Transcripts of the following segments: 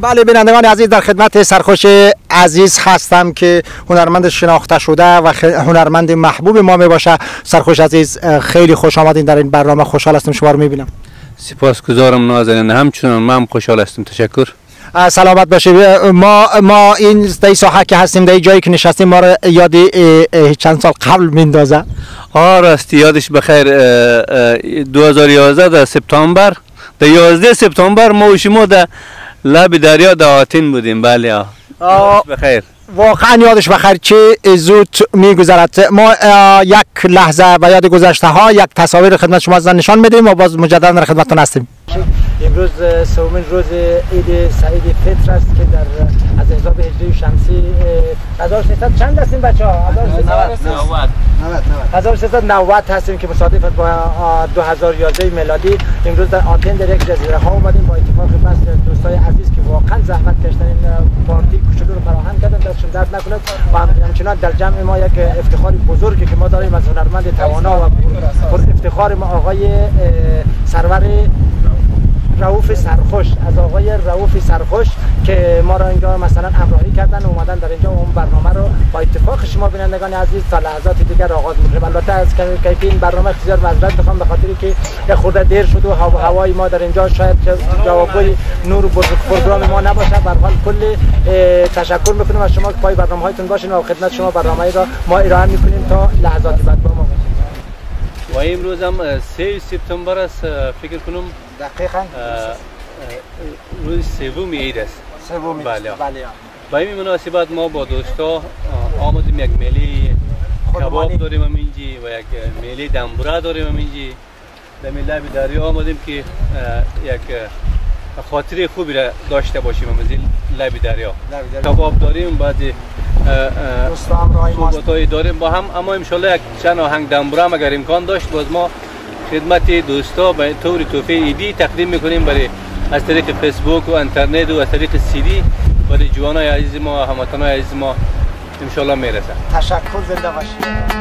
بله بینندگان عزیز، در خدمت سرخوش عزیز هستم که هنرمند شناخته شده و هنرمند محبوب ما می باشه. سرخوش عزیز خیلی خوش آمدین در این برنامه، خوشحال هستم شما رو میبینم. سپاسگزارم نازنین، همچنان من خوشحال هستم. تشکر. سلامت باشید. ما این در ساحه که هستیم، در جایی که نشستیم، ما رو یاد چند سال قبل میندازه. راستی یادش بخیر. 2011 در سپتامبر، در 11 سپتامبر ما و شما در لب دریا در آتین بودیم. بله بخیر. واقعا یادش بخیر، چه زود میگذرد. ما یک لحظه به یاد گذشته ها یک تصاویر خدمت شما نشان میدیم و باز مجددا در خدمتتون هستیم. امروز سومین روز عید سعید فطر است که در از حساب هجری شمسی 1300 چند هستیم بچه‌ها؟ 1390 هستیم که مصادف با 2011 میلادی. امروز در آتن در یک جزیره ها اومدیم با اتفاق بس دوستای عزیز که واقعا زحمت کشیدن این پارتی کوچولو رو فراهم کردن، دستشون درد نکنه. و همچنان در جمع ما یک افتخاری بزرگی که ما داریم از هنرمند توانا و پر افتخار ما آقای سرور رؤوف سرخوش، از آقای رؤوف سرخوش که ما را اینجا مثلا همراهی کردن و اومدن در اینجا اون برنامه رو با اتفاق شما بینندگان عزیز تا لحظات دیگر آغاز می‌کنیم. البته از کیفی این برنامه بسیار معذرت می‌خوام به خاطری که یک خورده دیر شد و هوای ما در اینجا شاید جوابگوی نور پروگرام ما نباشه. به هر حال کلی تشکر می‌کنیم از شما که پای برنامه‌هایتون باشین و خدمت شما برنامه‌ای را ما ارائه می‌کنیم تا لحظات بعد با ما باشید. و امروز هم 3 سپتامبر است، فکر کنم دقیقاً روز سوم عید است. بله. با این مناسبت ما با دوستا آمدیم، یک میله کباب داریم همینجی و یک میله دمبوره داریم همینجی. در لب دریا آمدیم که یک خاطره خوبی را داشته باشیم. همین لب دریا کباب داریم، بعد صحبت‌های داریم با هم. اما انشالله یک چند آهنگ دمبوره هم اگر امکان داشت باز ما خدمت دوستا به طور تحفه عیدی تقدیم میکنیم برای از طریق فیسبوک و اینترنت و از طریق CD برای جوانای عزیز ما، هموطنای عزیز ما انشالله میرسه. تشکر، زنده باشید.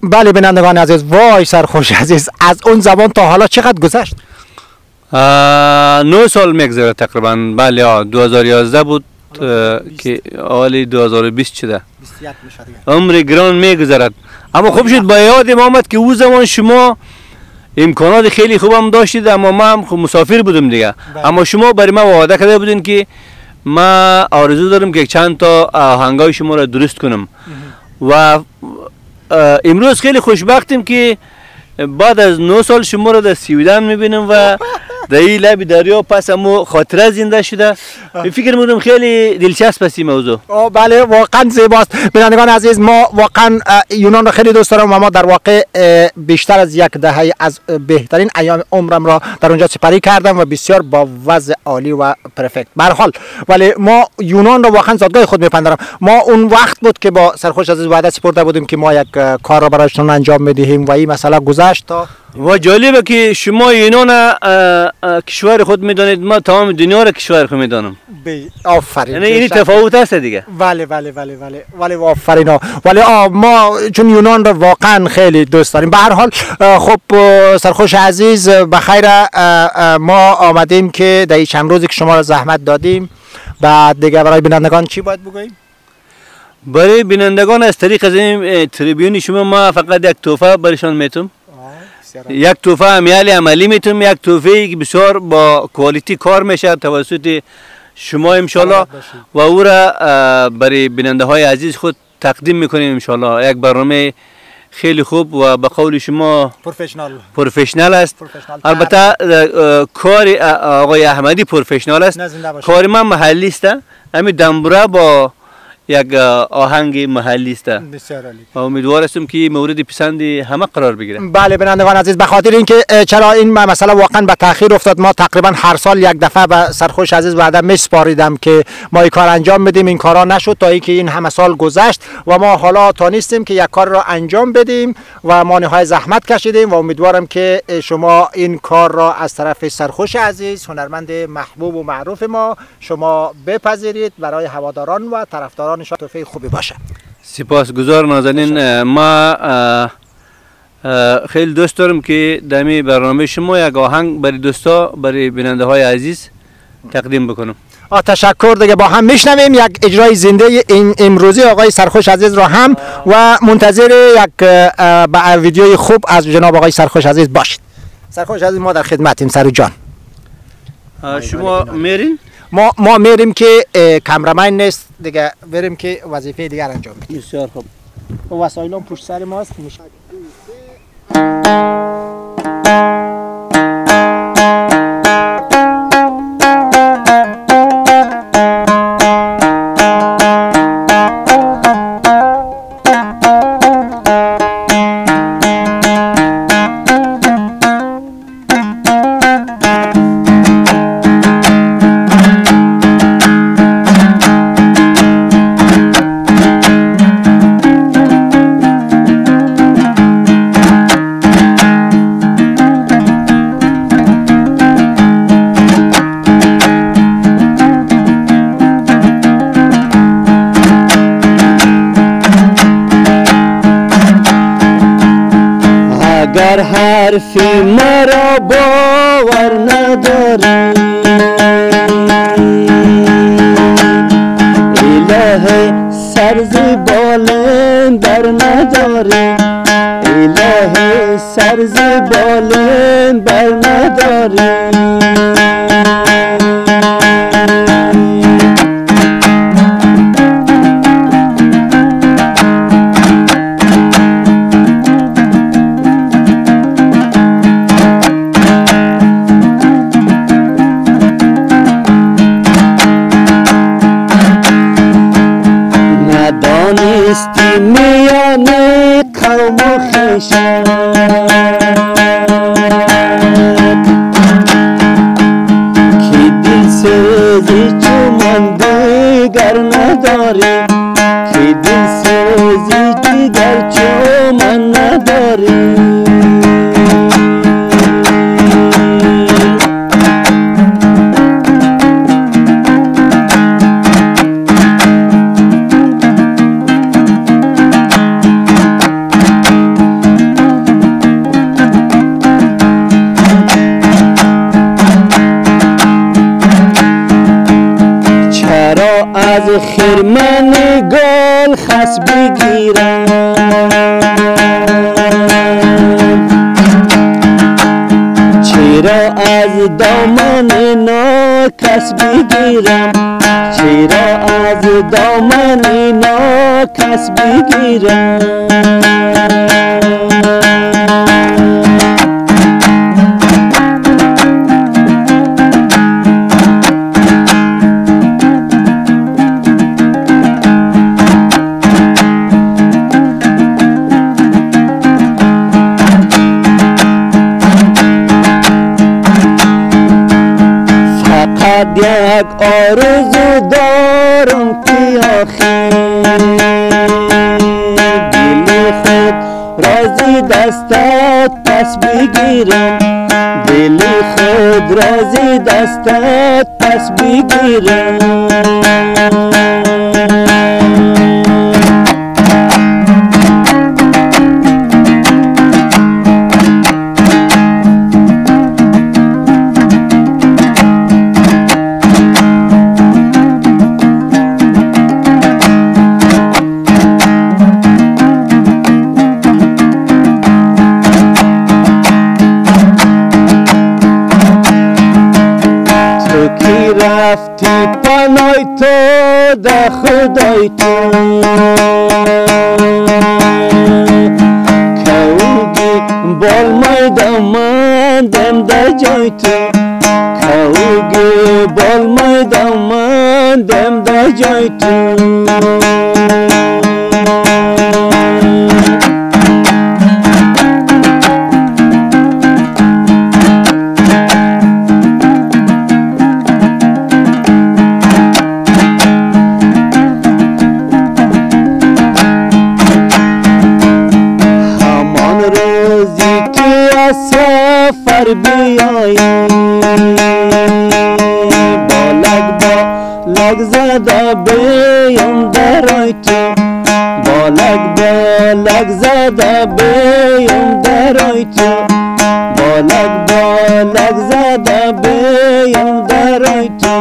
بله بینندگان عزیز، وای سرخوش عزیز، از اون زمان تا حالا چقدر گذشت؟ 9 سال میگذره تقریبا. بله 2011 بود که حالی 2020 شده. 21 میشه دیگه. عمر گران میگذرد. اما خوب شد با یادم آمد که اون زمان شما امکانات خیلی خوبم داشتید، اما ما هم مسافر بودم دیگه. اما شما برای ما وعده کرده بودین که ما آرزو دارم که چند تا آهنگای شما را درست کنم و امروز خیلی خوشبختیم که بعد از 9 سال شما را در سویدن میبینم و در این لب دریا پس امو خاطره زنده شده. فکر میکنم خیلی دلچسب است این موضوع. بله واقعا زیباست. بینندگان عزیز، ما واقعا یونان را خیلی دوست دارم و ما در واقع بیشتر از یک دهه از بهترین ایام عمرم را در اونجا سپری کردم و بسیار با وضع عالی و پرفکت. به هر حال ولی ما یونان را واقعا زادگاه خود میپندارم. ما اون وقت بود که با سرخوش عزیز وعده سپرده بودیم که ما یک کار را برایشون انجام میدهیم و این مسئله گذشت تا و جالبه که شما یونان کشور خود میدانید، ما تمام دنیا را کشور خود میدانم. آفرین. یعنی این تفاوت است دیگه. ولی آفرین. ولی ما چون یونان را واقعا خیلی دوست داریم. به هر حال خب سرخوش عزیز بخیر، ما آمدیم که در این چند روزی که شما را زحمت دادیم بعد دیگه برای بینندگان چی باید بگوییم؟ برای بینندگان از طریق از این تریبیون شما ما فقط یک تحفه برایشان میتونم. یک تحفه عملی میتونم، یک تحفه که بسیار با کوالیتی کار میشه توسط شما انشالله و او را برای بیننده های عزیز خود تقدیم میکنیم انشالله. یک برنامه خیلی خوب و به قول شما پروفشنال است. البته کار آقای احمدی پروفشنال است، کار من محلی است. همین دنبوره با یک آهنگ محلی است. بسیار عالی. امیدوار هستم که مورد پسند همه قرار بگیره. بله بینندگان عزیز، به خاطر اینکه چرا این مسئله واقعا به تاخیر افتاد، ما تقریبا هر سال یک دفعه به سرخوش عزیز وعده میسپاریدم که ما این کار انجام بدیم، این کارا نشد تا اینکه این همه سال گذشت و ما حالا تانستیم که یک کار را انجام بدیم و ما نهایت زحمت کشیدیم و امیدوارم که شما این کار را از طرف سرخوش عزیز، هنرمند محبوب و معروف ما، شما بپذیرید، برای هواداران و طرفداران شما تحفه خوبی باشه. سپاسگزار نازنین. ما خیلی دوست دارم که دمی برنامه شما یک آهنگ برای دوستا، برای بیننده های عزیز تقدیم بکنم. تشکر. دیگه با هم میشنویم یک اجرای زنده این امروزی آقای سرخوش عزیز را هم و منتظر یک ویدیوی خوب از جناب آقای سرخوش عزیز باشید. سرخوش عزیز ما در خدمتیم. سر جان شما میرین؟ ما میریم که کامرمن نیست دیگه، بریم که وظیفه دیگر انجام بدیم. بسیار خوب. وسایلم پشت سر ماست. اگر حرفی مرا باور نداری، اله سرزی بالین بر نداری، اله سرزی بالین بر نداری. ندانستی میان قوم و خویشان که دل سوزی چو من دیگر نداری، که دل سوزی دیگر چو من نداری. از خرمن گل خس بگیرم، چرا از دامن ناکس بگیرم، چرا از دامن ناکس بگیرم. یک آرزو دارم که آخر دل خود رازی دستت پس بگیرم، دل خود رازی دستت پس بگیرم. رفتی پنای تو ده خدای تو، بالmaydaman da joytu Kauge bolmaydaman da joytu سفر بیایی بالک زده بیم درای تو بالک زده بیم درای تو بالک زده بیم درای تو